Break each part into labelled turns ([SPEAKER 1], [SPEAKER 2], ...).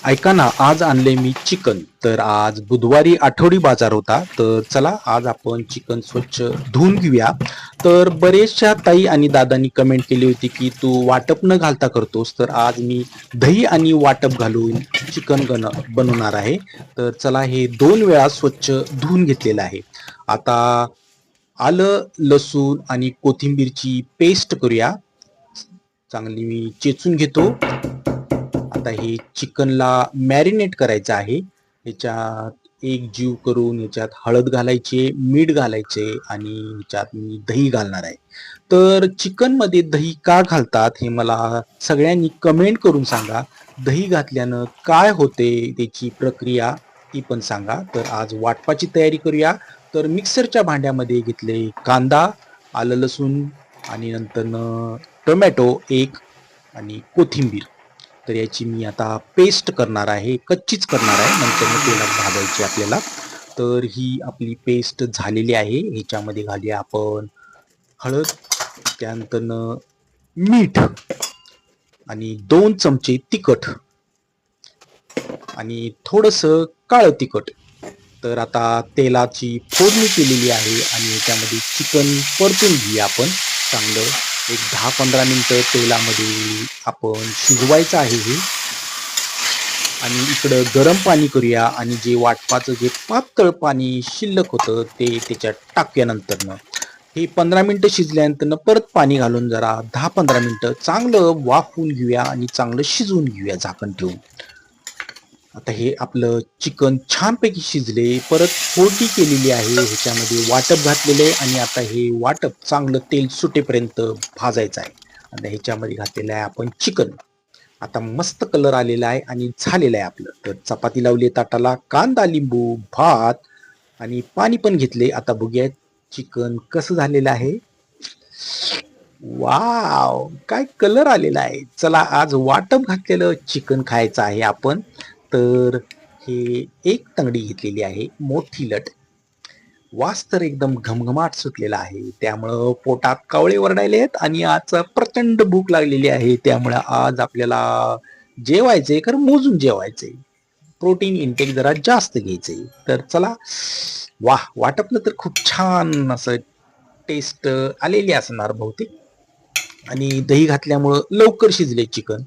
[SPEAKER 1] ऐका ना, आज आणले मी चिकन. तर आज बुधवारी आठवडी बाजार होता. तर चला आज आपण चिकन स्वच्छ धुवून घेऊया. तर बरेचशा ताई आणि दादांनी कमेंट केली होती, की "तू वाटप न घालता करतोस." तर आज मी दही आणि वाटप घालून चिकन बनवणार आहे. तर चला हे 2 वेळा स्वच्छ धुवून घेतलेलं आहे. आता आलं, लसूण आणि कोथिंबीरची पेस्ट करूया. चांगली मी चेचून घेतो. आता हे चिकनला मॅरिनेट करायचं आहे. ह्याच्यात एक जीव करून ह्याच्यात हळद घालायची, मीठ घालायचे आणि ह्याच्यात मी दही घालणार आहे. तर चिकनमध्ये दही का घालतात हे मला सगळ्यांनी कमेंट करून सांगा. दही घातल्यानं काय होते त्याची प्रक्रिया ती पण सांगा. तर आज वाटपाची तयारी करूया. तर मिक्सरच्या भांड्यामध्ये घेतले कांदा, आलं लसूण आणि नंतरनं टोमॅटो एक आणि कोथिंबीर. तर याची मी आता पेस्ट करणार आहे, कच्चीच करणार आहे, नंतर मग तेलात भाजायची आपल्याला. तर ही आपली पेस्ट झालेली आहे. ह्याच्यामध्ये घालूया आपण हळद, त्यानंतरनं मीठ आणि 2 चमचे तिखट आणि थोडंसं काळं तिखट. तर आता तेलाची फोडणी केलेली आहे आणि याच्यामध्ये चिकन परतून घेऊया आपण चांगलं. एक 10-15 मिनिटं तेलामध्ये आपण शिजवायचं आहे हे. आणि इकडं गरम पाणी करूया आणि जे वाटपाचं जे पातळ पाणी शिल्लक होतं ते त्याच्यात टाकल्यानंतरनं हे 15 मिनिटं शिजल्यानंतर परत पाणी घालून जरा 10-15 मिनिटं चांगलं वाफवून घेऊया आणि चांगलं शिजवून घेऊया झाकण ठेवून. आता हे आपलं चिकन छानपैकी शिजले. परत फोडणी केलेली आहे, ह्याच्यामध्ये वाटप घातलेलं आहे आणि आता हे वाटप चांगलं तेल सुटेपर्यंत भाजायचं आहे. आता ह्याच्यामध्ये घातलेलं आहे आपण चिकन. आता मस्त कलर आलेला आहे आणि झालेलं आहे आपलं. तर चपाती लावली ताटाला, कांदा, लिंबू, भात आणि पाणी पण घेतले. आता बघूया चिकन कसं झालेलं आहे. वाव! काय कलर आलेला आहे. चला आज वाटप घातलेलं चिकन खायचं आहे आपण. तर हे एक तंगडी घेतलेली आहे, मोठी लट. वास तर एकदम घमघमाट सुटलेला आहे. त्यामुळं पोटात कावळे ओरडायले आहेत आणि आज प्रचंड भूक लागलेली आहे. त्यामुळे आज आपल्याला जेवायचंय, खरं मोजून जेवायचंय. प्रोटीन इंटेक जरा जास्त घ्यायचंय. तर चला, वाह! वाटपनं तर खूप छान असं टेस्ट आलेली असणार बहुतेक. आणि दही घातल्यामुळं लवकर शिजले चिकन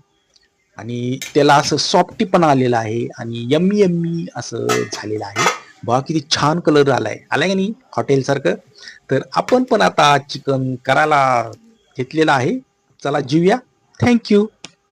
[SPEAKER 1] आणि त्याला असं सॉफ्टीपणा आलेला आहे आणि यम्मी यम्मी असं झालेलं आहे. बघा किती छान कलर आलाय आलाय का नाही हॉटेल सारखं. तर आपण पण आता चिकन करायला घेतलेलं आहे. चला जेऊया. Thank you.